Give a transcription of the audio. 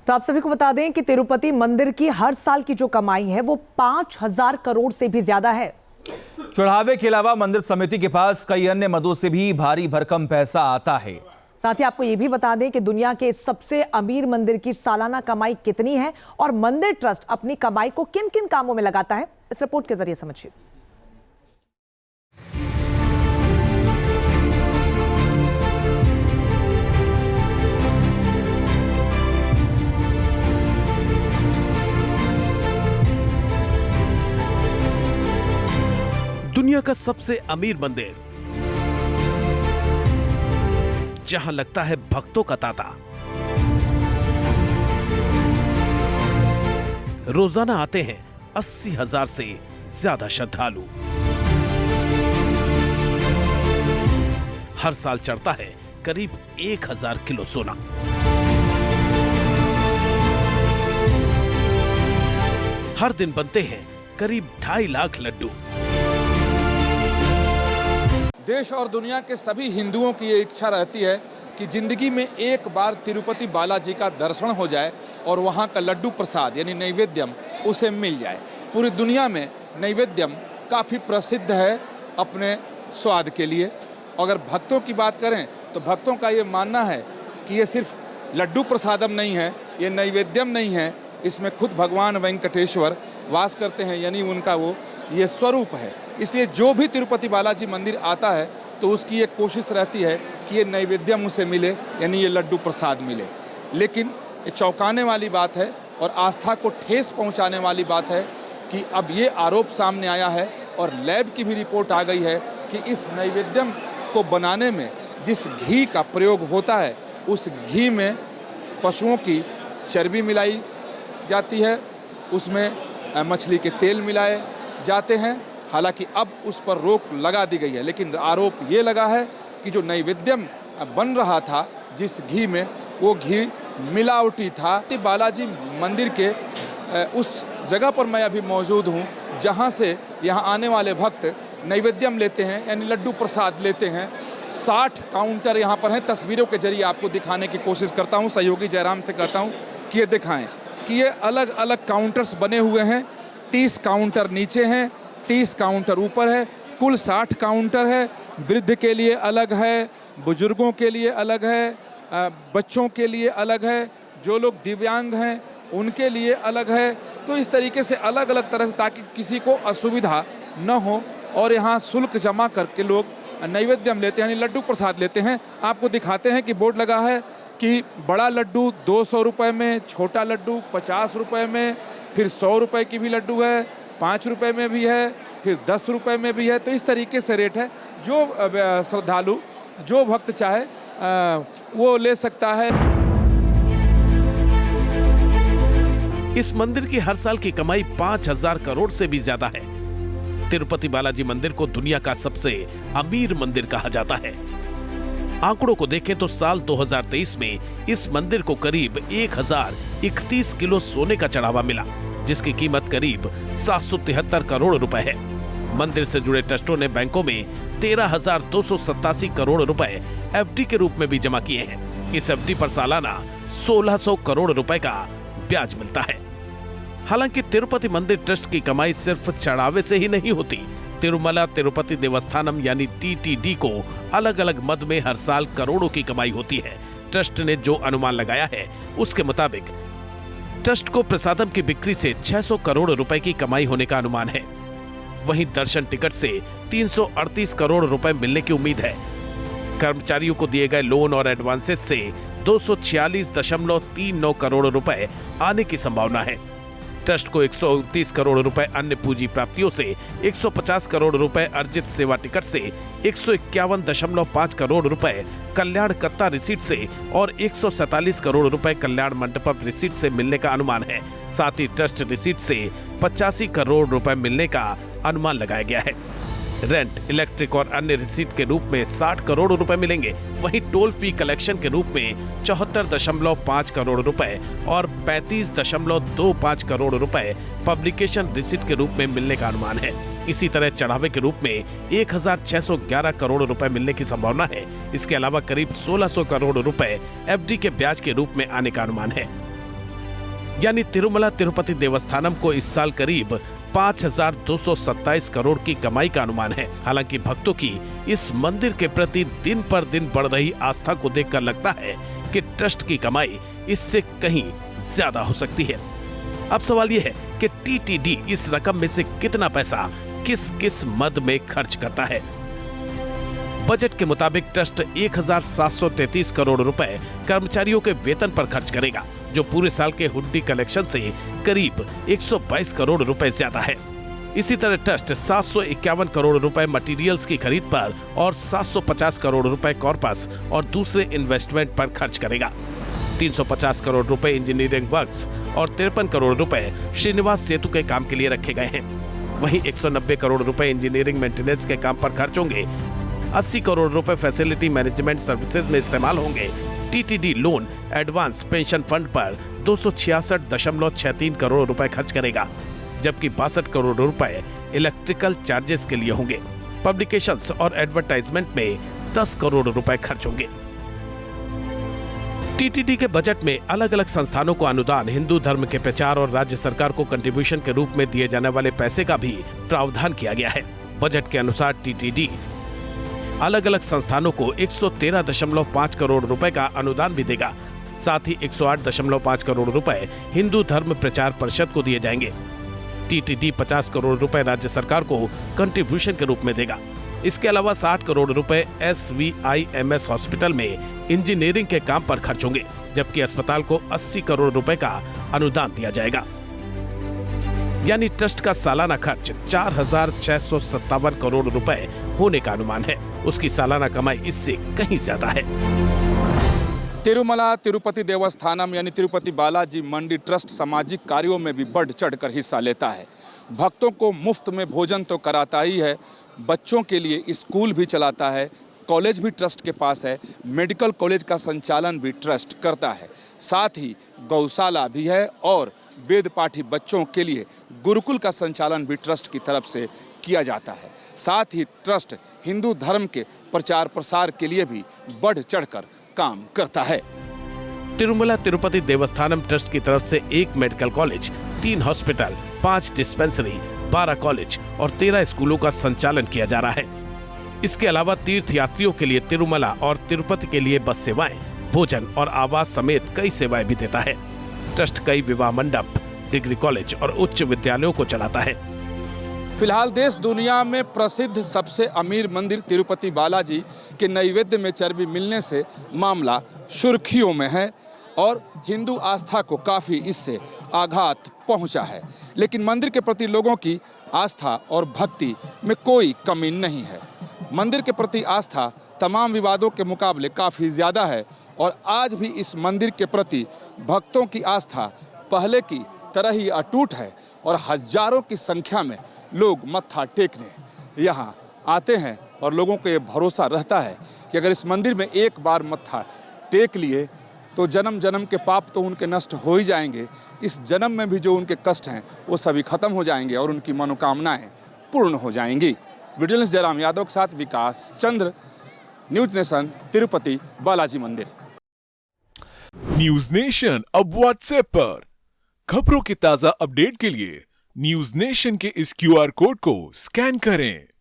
तो आप सभी को बता दें कि तिरुपति मंदिर की हर साल की जो कमाई है वो 5,000 करोड़ से भी ज्यादा है। चढ़ावे के अलावा मंदिर समिति के पास कई अन्य मदों से भी भारी भरकम पैसा आता है। साथ ही आपको यह भी बता दें कि दुनिया के सबसे अमीर मंदिर की सालाना कमाई कितनी है और मंदिर ट्रस्ट अपनी कमाई को किन किन कामों में लगाता है, इस रिपोर्ट के जरिए समझिए। दुनिया का सबसे अमीर मंदिर, जहां लगता है भक्तों का तांता। रोजाना आते हैं 80,000 से ज्यादा श्रद्धालु। हर साल चढ़ता है करीब 1,000 किलो सोना। हर दिन बनते हैं करीब 2.5 लाख लड्डू। देश और दुनिया के सभी हिंदुओं की ये इच्छा रहती है कि जिंदगी में एक बार तिरुपति बालाजी का दर्शन हो जाए और वहाँ का लड्डू प्रसाद यानी नैवेद्यम उसे मिल जाए। पूरी दुनिया में नैवेद्यम काफ़ी प्रसिद्ध है अपने स्वाद के लिए। अगर भक्तों की बात करें तो भक्तों का ये मानना है कि ये सिर्फ लड्डू प्रसादम नहीं है, ये नैवेद्यम नहीं है, इसमें खुद भगवान वेंकटेश्वर वास करते हैं, यानी उनका वो ये स्वरूप है। इसलिए जो भी तिरुपति बालाजी मंदिर आता है तो उसकी एक कोशिश रहती है कि ये नैवेद्यम उसे मिले, यानी ये लड्डू प्रसाद मिले। लेकिन ये चौंकाने वाली बात है और आस्था को ठेस पहुंचाने वाली बात है कि अब ये आरोप सामने आया है और लैब की भी रिपोर्ट आ गई है कि इस नैवेद्यम को बनाने में जिस घी का प्रयोग होता है उस घी में पशुओं की चर्बी मिलाई जाती है, उसमें मछली के तेल मिलाए जाते हैं। हालांकि अब उस पर रोक लगा दी गई है, लेकिन आरोप ये लगा है कि जो नैवेद्यम बन रहा था जिस घी में, वो घी मिलावटी था। बालाजी मंदिर के उस जगह पर मैं अभी मौजूद हूँ जहाँ से यहाँ आने वाले भक्त नैवेद्यम लेते हैं, यानी लड्डू प्रसाद लेते हैं। 60 काउंटर यहाँ पर हैं। तस्वीरों के जरिए आपको दिखाने की कोशिश करता हूँ, सहयोगी जयराम से कहता हूँ कि ये दिखाएं कि ये अलग अलग काउंटर्स बने हुए हैं। 30 काउंटर नीचे हैं, 30 काउंटर ऊपर है, कुल 60 काउंटर है। वृद्ध के लिए अलग है, बुजुर्गों के लिए अलग है, बच्चों के लिए अलग है, जो लोग दिव्यांग हैं उनके लिए अलग है। तो इस तरीके से अलग अलग तरह से, ताकि किसी को असुविधा न हो, और यहाँ शुल्क जमा करके लोग नैवेद्यम लेते हैं, यानी लड्डू प्रसाद लेते हैं। आपको दिखाते हैं कि बोर्ड लगा है कि बड़ा लड्डू 200 रुपये में, छोटा लड्डू 50 रुपये में, फिर 100 रुपये की भी लड्डू है, 5 रुपये में भी है, फिर 10 रुपये में भी है। तो इस तरीके से रेट है। जो श्रद्धालु, जो भक्त चाहे वो ले सकता है। इस मंदिर की हर साल की कमाई 5,000 करोड़ से भी ज्यादा है। तिरुपति बालाजी मंदिर को दुनिया का सबसे अमीर मंदिर कहा जाता है। आंकड़ों को देखें तो साल 2023 में इस मंदिर को करीब 1,031 किलो सोने का चढ़ावा मिला, जिसकी कीमत करीब 773 करोड़ रुपए है। मंदिर से जुड़े ट्रस्टों ने बैंकों में 13,287 करोड़ रुपए एफडी के रूप में भी जमा किए हैं। इस एफडी पर सालाना 1,600 करोड़ रुपए का ब्याज मिलता है। हालांकि तिरुपति मंदिर ट्रस्ट की कमाई सिर्फ चढ़ावे से ही नहीं होती। तिरुमला तिरुपति देवस्थानम यानी टीटीडी को अलग अलग मद में हर साल करोड़ों की कमाई होती है। ट्रस्ट ने जो अनुमान लगाया है उसके मुताबिक ट्रस्ट को प्रसादम की बिक्री से 600 करोड़ रुपए की कमाई होने का अनुमान है। वहीं दर्शन टिकट से 338 करोड़ रुपए मिलने की उम्मीद है। कर्मचारियों को दिए गए लोन और एडवांसेस से 246.39 करोड़ रुपए आने की संभावना है। ट्रस्ट को 129 करोड़ रुपए अन्य पूंजी प्राप्तियों से, 150 करोड़ रुपए अर्जित सेवा टिकट से, 151.5 करोड़ रुपए कल्याण कत्ता रिसीट से और 147 करोड़ रुपए कल्याण मंडपम रिसीट से मिलने का अनुमान है। साथ ही ट्रस्ट रिसीट से 85 करोड़ रुपए मिलने का अनुमान लगाया गया है। रेंट, इलेक्ट्रिक और अन्य रिसीट के रूप में 60 करोड़ रुपए मिलेंगे। वहीं टोल फी कलेक्शन के रूप में 74.5 करोड़ रुपए और 35.25 करोड़ रुपए पब्लिकेशन रिसीट के रूप में मिलने का अनुमान है। इसी तरह चढ़ावे के रूप में 1,611 करोड़ रुपए मिलने की संभावना है। इसके अलावा करीब 1,600 करोड़ रुपए एफडी के ब्याज के रूप में आने का अनुमान है। यानी तिरुमला तिरुपति देवस्थानम को इस साल करीब 5,227 करोड़ की कमाई का अनुमान है। हालांकि भक्तों की इस मंदिर के प्रति दिन पर दिन बढ़ रही आस्था को देखकर लगता है कि ट्रस्ट की कमाई इससे कहीं ज्यादा हो सकती है। अब सवाल यह है कि टीटीडी इस रकम में से कितना पैसा किस किस मद में खर्च करता है। बजट के मुताबिक ट्रस्ट 1,733 करोड़ रुपए कर्मचारियों के वेतन पर खर्च करेगा, जो पूरे साल के हुंडी कलेक्शन से करीब 122 करोड़ रुपए ज्यादा है। इसी तरह ट्रस्ट 751 करोड़ रुपए मटेरियल्स की खरीद पर और 750 करोड़ रुपए कॉर्पस और दूसरे इन्वेस्टमेंट पर खर्च करेगा। 350 करोड़ रुपए इंजीनियरिंग वर्क्स और 53 करोड़ रुपए श्रीनिवास सेतु के काम के लिए रखे गए हैं। वहीं 190 करोड़ रुपए इंजीनियरिंग मेंटेनेंस के काम पर खर्च होंगे। 80 करोड़ रुपए फैसिलिटी मैनेजमेंट सर्विसेज में इस्तेमाल होंगे। TTD loan advance pension fund पर 266.63 करोड़ रुपए खर्च करेगा, जबकि 62 करोड़ रुपए इलेक्ट्रिकल चार्जेस के लिए होंगे। पब्लिकेशंस और एडवर्टाइजमेंट में 10 करोड़ रुपए खर्च होंगे। टीटीडी के बजट में अलग अलग संस्थानों को अनुदान, हिंदू धर्म के प्रचार और राज्य सरकार को कंट्रीब्यूशन के रूप में दिए जाने वाले पैसे का भी प्रावधान किया गया है। बजट के अनुसार टीटीडी अलग अलग संस्थानों को 113.5 करोड़ रुपए का अनुदान भी देगा। साथ ही 108.5 करोड़ रुपए हिंदू धर्म प्रचार परिषद को दिए जाएंगे। टीटीडी 50 करोड़ रुपए राज्य सरकार को कंट्रीब्यूशन के रूप में देगा। इसके अलावा 60 करोड़ रुपए SVIMS हॉस्पिटल में इंजीनियरिंग के काम पर खर्च होंगे, जबकि अस्पताल को 80 करोड़ रुपए का अनुदान दिया जाएगा। यानी ट्रस्ट का सालाना खर्च 4,657 करोड़ रुपए होने का अनुमान है। उसकी सालाना कमाई इससे कहीं ज्यादा है। तिरुमला तिरुपति देवस्थानम यानी तिरुपति बालाजी मंदिर ट्रस्ट सामाजिक कार्यों में भी बढ़ चढ़कर हिस्सा लेता है। भक्तों को मुफ्त में भोजन तो कराता ही है, बच्चों के लिए स्कूल भी चलाता है, कॉलेज भी ट्रस्ट के पास है, मेडिकल कॉलेज का संचालन भी ट्रस्ट करता है। साथ ही गौशाला भी है और वेद पाठी बच्चों के लिए गुरुकुल का संचालन भी ट्रस्ट की तरफ से किया जाता है। साथ ही ट्रस्ट हिंदू धर्म के प्रचार प्रसार के लिए भी बढ़ चढ़कर काम करता है। तिरुमला तिरुपति देवस्थानम ट्रस्ट की तरफ से 1 medical college, 3 hospital, 5 dispensary, 12 college और 13 स्कूलों का संचालन किया जा रहा है। इसके अलावा तीर्थ यात्रियों के लिए तिरुमला और तिरुपति के लिए बस सेवाएं, भोजन और आवास समेत कई सेवाएं भी देता है। ट्रस्ट कई विवाह मंडप, डिग्री कॉलेज और उच्च विद्यालयों को चलाता है। फिलहाल देश दुनिया में प्रसिद्ध सबसे अमीर मंदिर तिरुपति बालाजी के नैवेद्य में चर्बी मिलने से मामला सुर्खियों में है और हिंदू आस्था को काफ़ी इससे आघात पहुंचा है। लेकिन मंदिर के प्रति लोगों की आस्था और भक्ति में कोई कमी नहीं है। मंदिर के प्रति आस्था तमाम विवादों के मुकाबले काफ़ी ज़्यादा है और आज भी इस मंदिर के प्रति भक्तों की आस्था पहले की तरह ही अटूट है और हजारों की संख्या में लोग मत्था टेकने यहाँ आते हैं और लोगों को ये भरोसा रहता है कि अगर इस मंदिर में एक बार मत्था टेक लिए तो जन्म जन्म के पाप तो उनके नष्ट हो ही जाएंगे, इस जन्म में भी जो उनके कष्ट हैं वो सभी खत्म हो जाएंगे और उनकी मनोकामनाएं पूर्ण हो जाएंगी। वीडियो जर्नलिस्ट जयराम यादव के साथ विकास चंद्र, न्यूज नेशन, तिरुपति बालाजी मंदिर। न्यूज नेशन अब व्हाट्सएप पर खबरों की ताजा अपडेट के लिए न्यूज नेशन के इस QR कोड को स्कैन करें।